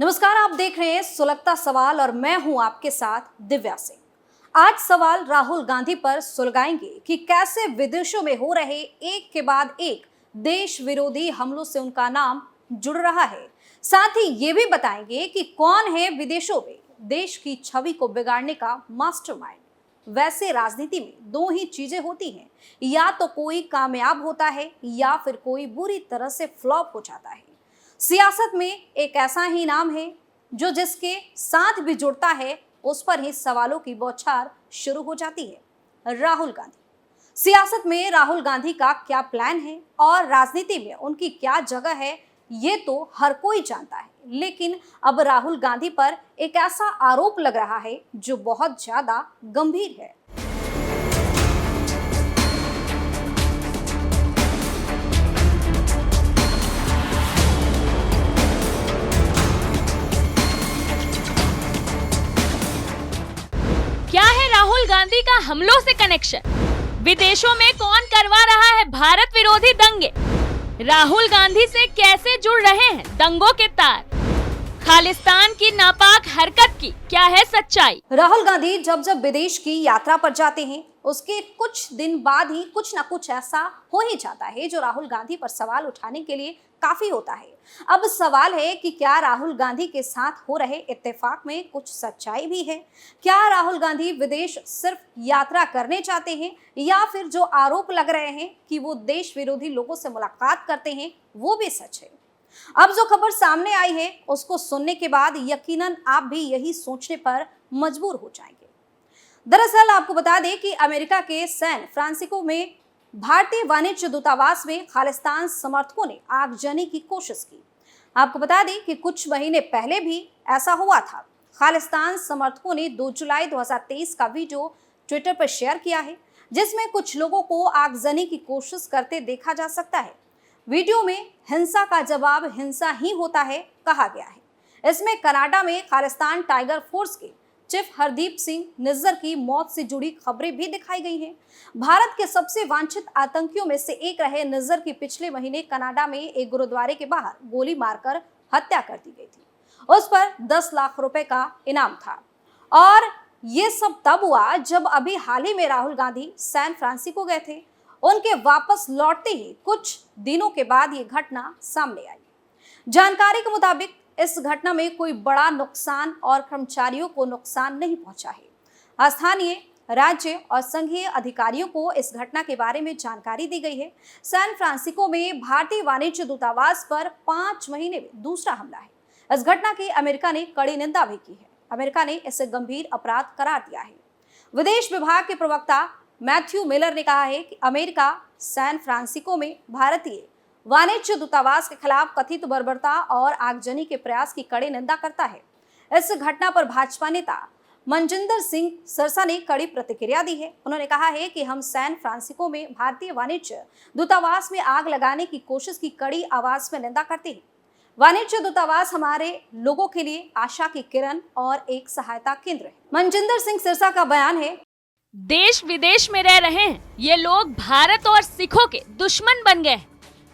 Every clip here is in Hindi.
नमस्कार, आप देख रहे हैं सुलगता सवाल और मैं हूं आपके साथ दिव्या सिंह। आज सवाल राहुल गांधी पर सुलगाएंगे कि कैसे विदेशों में हो रहे एक के बाद एक देश विरोधी हमलों से उनका नाम जुड़ रहा है। साथ ही ये भी बताएंगे कि कौन है विदेशों में देश की छवि को बिगाड़ने का मास्टरमाइंड। वैसे राजनीति में दो ही चीजें होती हैं, या तो कोई कामयाब होता है या फिर कोई बुरी तरह से फ्लॉप हो जाता है। सियासत में एक ऐसा ही नाम है जो जिसके साथ भी जुड़ता है उस पर ही सवालों की बौछार शुरू हो जाती है। राहुल गांधी। सियासत में राहुल गांधी का क्या प्लान है और राजनीति में उनकी क्या जगह है, ये तो हर कोई जानता है। लेकिन अब राहुल गांधी पर एक ऐसा आरोप लग रहा है जो बहुत ज्यादा गंभीर है। क्या है राहुल गांधी का हमलों से कनेक्शन? विदेशों में कौन करवा रहा है भारत विरोधी दंगे? राहुल गांधी से कैसे जुड़ रहे हैं दंगों के तार? खालिस्तान की नापाक हरकत की क्या है सच्चाई? राहुल गांधी जब जब विदेश की यात्रा पर जाते हैं उसके कुछ दिन बाद ही कुछ ना कुछ ऐसा हो ही जाता है जो राहुल गांधी पर सवाल उठाने के लिए काफी होता है। अब सवाल है कि क्या राहुल गांधी के साथ हो रहे इत्तेफाक में कुछ सच्चाई भी है? क्या राहुल गांधी विदेश सिर्फ यात्रा करने चाहते हैं या फिर जो आरोप लग रहे हैं कि वो देश विरोधी लोगों से मुलाकात करते हैं वो भी सच है? अब जो खबर सामने आई है उसको सुनने के बाद यकीनन आप भी यही सोचने पर मजबूर हो जाएंगे। दरअसल आपको बता दें कि अमेरिका के सैन फ्रांसिस्को में भारतीय वाणिज्य दूतावास में खालिस्तान समर्थकों ने आगजनी की कोशिश की। आपको बता दें कि कुछ महीने पहले भी ऐसा हुआ था। खालिस्तान समर्थकों ने 2 जुलाई 2023 का वीडियो ट्विटर पर शेयर किया है जिसमें कुछ लोगों को आगजनी की कोशिश करते देखा जा सकता है। वीडियो में हिंसा का जवाब हिंसा ही होता है कहा गया है। इसमें कनाडा में खालिस्तान टाइगर फोर्स के चीफ हरदीप सिंह निज्जर की मौत से जुड़ी खबरें भी दिखाई गई हैं। भारत के सबसे वांछित आतंकियों में से एक रहे निज्जर की पिछले महीने कनाडा में एक गुरुद्वारे के बाहर गोली मारकर हत्या कर दी गई थी। उस पर 10 लाख रुपए का इनाम था और ये सब तब हुआ जब अभी हाल ही में राहुल गांधी सैन फ्रांसिस्को गए थे। उनके वापस लौटते ही कुछ दिनों के बाद ये घटना सामने आई। जानकारी के मुताबिक इस घटना में कोई बड़ा नुकसान और कर्मचारियों को नुकसान नहीं पहुंचा है। स्थानीय, राज्य और संघीय अधिकारियों को इस घटना के बारे में जानकारी दी गई है। सैन फ्रांसिस्को में भारतीय वाणिज्य दूतावास पर 5 महीने में दूसरा हमला है। इस घटना की अमेरिका ने कड़ी निंदा भी की है। अमेरिका ने इसे गंभीर अपराध करार दिया है। विदेश विभाग के प्रवक्ता मैथ्यू मिलर ने कहा है कि अमेरिका सैन फ्रांसिस्को में भारतीय वाणिज्य दूतावास के खिलाफ कथित बर्बरता और आगजनी के प्रयास की कड़ी निंदा करता है। इस घटना पर भाजपा नेता मनजिंदर सिंह सिरसा ने कड़ी प्रतिक्रिया दी है। उन्होंने कहा है कि हम सैन फ्रांसिस्को में भारतीय वाणिज्य दूतावास में आग लगाने की कोशिश की कड़ी आवाज में निंदा करते हैं। वाणिज्य दूतावास हमारे लोगों के लिए आशा की किरण और एक सहायता केंद्र है। मनजिंदर सिंह सिरसा का बयान है, देश विदेश में रह रहे हैं ये लोग भारत और सिखों के दुश्मन बन गए।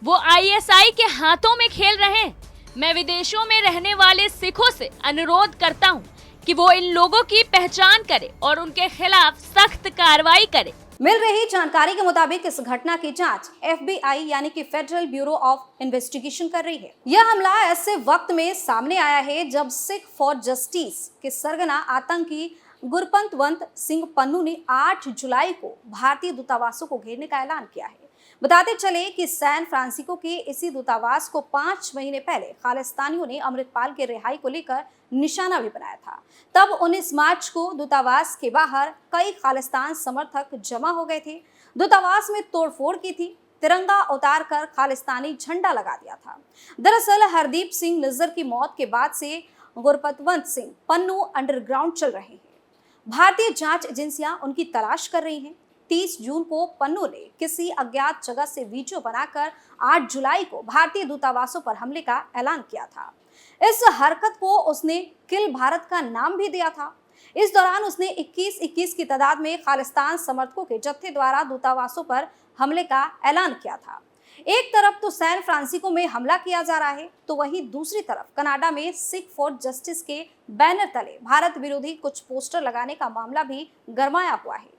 वो आईएसआई के हाथों में खेल रहे हैं। मैं विदेशों में रहने वाले सिखों से अनुरोध करता हूं कि वो इन लोगों की पहचान करे और उनके खिलाफ सख्त कार्रवाई करे। मिल रही जानकारी के मुताबिक इस घटना की जांच FBI यानी कि फेडरल ब्यूरो ऑफ इन्वेस्टिगेशन कर रही है। यह हमला ऐसे वक्त में सामने आया है जब सिख फॉर जस्टिस के सरगना आतंकी गुरपंतवंत सिंह पन्नू ने 8 जुलाई को भारतीय दूतावासों को घेरने का ऐलान किया है। बताते चले कि सैन फ्रांसिस्को के इसी दूतावास को 5 महीने पहले खालिस्तानियों ने अमृतपाल के रिहाई को लेकर निशाना भी बनाया था। तब 19 मार्च को दूतावास के बाहर कई खालिस्तान समर्थक जमा हो गए थे। दूतावास में तोड़फोड़ की थी, तिरंगा उतारकर खालिस्तानी झंडा लगा दिया था। दरअसल हरदीप सिंह निज्जर की मौत के बाद से गुरपतवंत सिंह पन्नू अंडरग्राउंड चल रहे हैं। भारतीय जांच एजेंसियां उनकी तलाश कर रही हैं। 30 जून को पन्नू ने किसी अज्ञात जगह से वीडियो बनाकर 8 जुलाई को भारतीय दूतावासों पर हमले का ऐलान किया था। इस हरकत को उसने किल भारत का नाम भी दिया था। इस दौरान उसने 21 की तादाद में खालिस्तान समर्थकों के जत्थे द्वारा दूतावासों पर हमले का ऐलान किया था। एक तरफ तो सैन फ्रांसिस्को में हमला किया जा रहा है, तो वहीं दूसरी तरफ कनाडा में सिख फॉर जस्टिस के बैनर तले भारत विरोधी कुछ पोस्टर लगाने का मामला भी गरमाया हुआ है।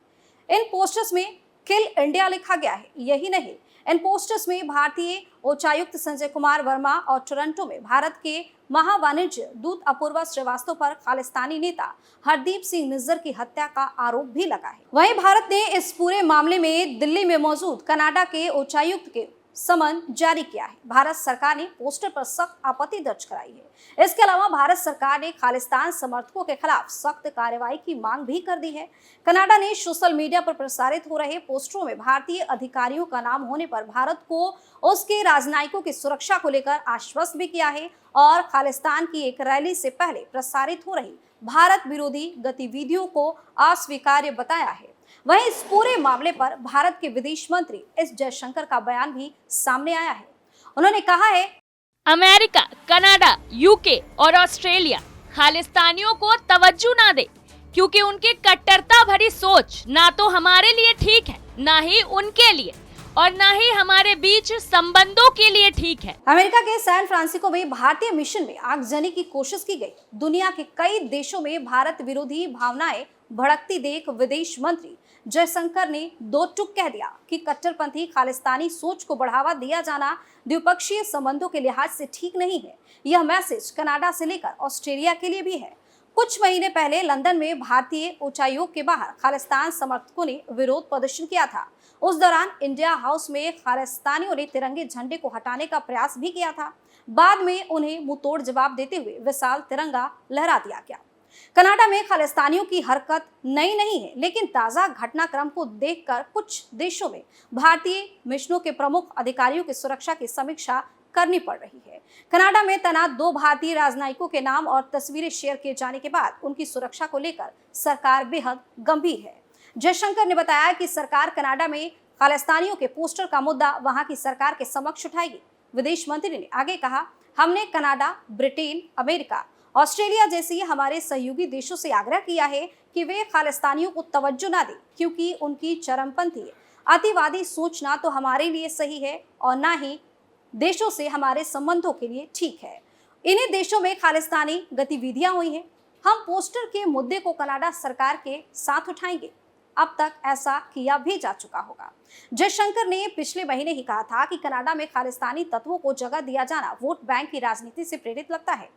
इन पोस्टर्स में किल इंडिया लिखा गया है। यही नहीं, इन पोस्टर्स में भारतीय उच्चायुक्त संजय कुमार वर्मा और टोरंटो में भारत के महावाणिज्य दूत अपूर्वा श्रीवास्तव पर खालिस्तानी नेता हरदीप सिंह निज्जर की हत्या का आरोप भी लगा है। वहीं भारत ने इस पूरे मामले में दिल्ली में मौजूद कनाडा के उच्चायुक्त के समन जारी किया है। भारत सरकार ने पोस्टर पर सख्त आपत्ति दर्ज कराई है। इसके अलावा भारत सरकार ने खालिस्तान समर्थकों के खिलाफ सख्त कार्रवाई की मांग भी कर दी है। कनाडा ने सोशल मीडिया पर प्रसारित हो रहे पोस्टरों में भारतीय अधिकारियों का नाम होने पर भारत को उसके राजनयिकों की सुरक्षा को लेकर आश्वस्त भी किया है और खालिस्तान की एक रैली से पहले प्रसारित हो रही भारत विरोधी गतिविधियों को अस्वीकार्य बताया है। वहीं इस पूरे मामले पर भारत के विदेश मंत्री एस जयशंकर का बयान भी सामने आया है। उन्होंने कहा है, अमेरिका, कनाडा, यूके और ऑस्ट्रेलिया खालिस्तानियों को तवज्जो ना दे, क्योंकि उनकी कट्टरता भरी सोच ना तो हमारे लिए ठीक है, ना ही उनके लिए, और ना ही हमारे बीच संबंधों के लिए ठीक है। अमेरिका के सैन फ्रांसिस्को में भारतीय मिशन में आगजनी की कोशिश की गई। दुनिया के कई देशों में भारत विरोधी भावनाएं भड़कती देख विदेश मंत्री जयशंकर ने दो टूक कह दिया कि कट्टरपंथी खालिस्तानी सोच को बढ़ावा दिया जाना द्विपक्षीय संबंधों के लिहाज से ठीक नहीं है। यह मैसेज कनाडा से लेकर ऑस्ट्रेलिया के लिए भी है। कुछ महीने पहले लंदन में भारतीय उच्चायोग के बाहर खालिस्तान समर्थकों ने विरोध प्रदर्शन किया था। उस दौरान इंडिया हाउस में खालिस्तानियों ने तिरंगे झंडे को हटाने का प्रयास भी किया था। बाद में उन्हें मुंहतोड़ जवाब देते हुए विशाल तिरंगा लहरा दिया गया। कनाडा में खालिस्तानियों की हरकत नई नहीं है, लेकिन ताजा घटनाक्रम को देखकर कुछ देशों में भारतीय मिशनों के प्रमुख अधिकारियों की सुरक्षा की समीक्षा करनी पड़ रही है। कनाडा में तैनात 2 भारतीय राजनयिकों के नाम और तस्वीरें शेयर किए जाने के बाद उनकी सुरक्षा को लेकर सरकार बेहद गंभीर है। जयशंकर ने बताया कि सरकार कनाडा में खालिस्तानियों के पोस्टर का मुद्दा वहां की सरकार के समक्ष उठाएगी। विदेश मंत्री ने आगे कहा, हमने कनाडा, ब्रिटेन, अमेरिका, ऑस्ट्रेलिया जैसी हमारे सहयोगी देशों से आग्रह किया है कि वे खालिस्तानियों को तवज्जो ना दें, क्योंकि उनकी चरमपंथी अतिवादी सोच ना तो हमारे लिए सही है और ना ही देशों से हमारे संबंधों के लिए ठीक है। इन्हीं देशों में खालिस्तानी गतिविधियां हुई हैं। हम पोस्टर के मुद्दे को कनाडा सरकार के साथ उठाएंगे। अब तक ऐसा किया भी जा चुका होगा। जयशंकर ने पिछले महीने ही कहा था कि कनाडा में खालिस्तानी तत्वों को जगह दिया जाना वोट बैंक की राजनीति से प्रेरित लगता है।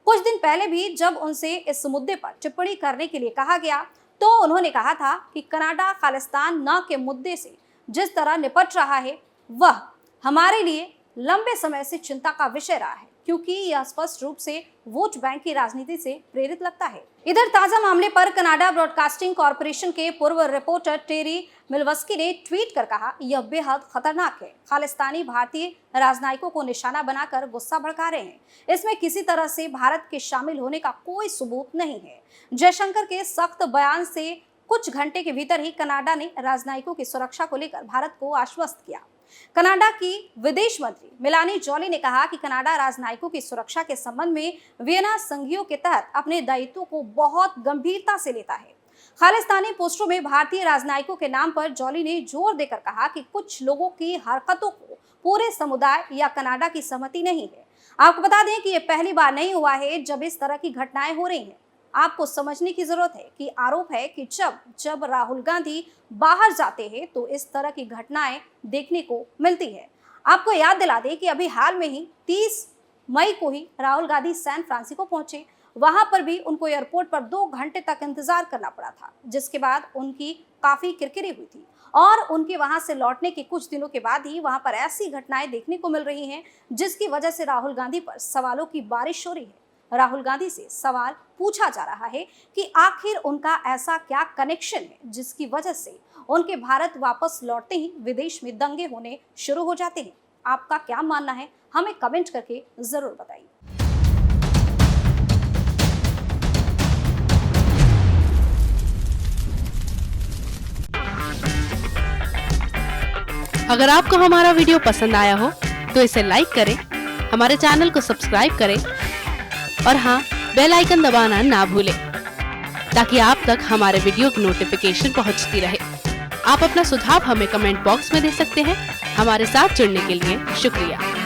कुछ दिन पहले भी जब उनसे इस मुद्दे पर टिप्पणी करने के लिए कहा गया, तो उन्होंने कहा था कि कनाडा खालिस्तान न के मुद्दे से जिस तरह निपट रहा है वह हमारे लिए लंबे समय से चिंता का विषय रहा है, क्योंकि यह स्पष्ट रूप से वोट बैंक की राजनीति से प्रेरित लगता है। इधर ताजा मामले पर कनाडा ब्रॉडकास्टिंग कॉर्पोरेशन के पूर्व रिपोर्टर टेरी मिलवस्की ने ट्वीट कर कहा, यह बेहद खतरनाक है। खालिस्तानी भारतीय राजनयिकों को निशाना बनाकर गुस्सा भड़का रहे हैं। इसमें किसी तरह से भारत के शामिल होने का कोई सबूत नहीं है। जयशंकर के सख्त बयान से कुछ घंटे के भीतर ही कनाडा ने राजनयिकों की सुरक्षा को लेकर भारत को आश्वस्त किया। कनाडा की विदेश मंत्री मेलानी जॉली ने कहा कि कनाडा राजनयिकों की सुरक्षा के संबंध में वियना संधियों के तहत अपने दायित्वों को बहुत गंभीरता से लेता है। खालिस्तानी पोस्टरों में भारतीय राजनयिकों के नाम पर जॉली ने जोर देकर कहा कि कुछ लोगों की हरकतों को पूरे समुदाय या कनाडा की सहमति नहीं है। आपको बता दें कि यह पहली बार नहीं हुआ है जब इस तरह की घटनाएं हो रही हैं। आपको समझने की जरूरत है कि आरोप है कि जब राहुल गांधी बाहर जाते हैं तो इस तरह की घटनाएं देखने को मिलती है। आपको याद दिला दें कि अभी हाल में ही 30 मई को ही राहुल गांधी सैन फ्रांसिस्को पहुंचे। वहां पर भी उनको एयरपोर्ट पर 2 घंटे तक इंतजार करना पड़ा था, जिसके बाद उनकी काफी किरकिरी हुई थी और उनके वहां से लौटने के कुछ दिनों के बाद ही वहां पर ऐसी घटनाएं देखने को मिल रही हैं, जिसकी वजह से राहुल गांधी पर सवालों की बारिश हो रही है। राहुल गांधी से सवाल पूछा जा रहा है कि आखिर उनका ऐसा क्या कनेक्शन है जिसकी वजह से उनके भारत वापस लौटते ही विदेश में दंगे होने शुरू हो जाते हैं। आपका क्या मानना है, हमें कमेंट करके जरूर बताइए। अगर आपको हमारा वीडियो पसंद आया हो तो इसे लाइक करें, हमारे चैनल को सब्सक्राइब करें और हाँ, बेल आइकन दबाना ना भूलें ताकि आप तक हमारे वीडियो की नोटिफिकेशन पहुंचती रहे। आप अपना सुझाव हमें कमेंट बॉक्स में दे सकते हैं। हमारे साथ जुड़ने के लिए शुक्रिया।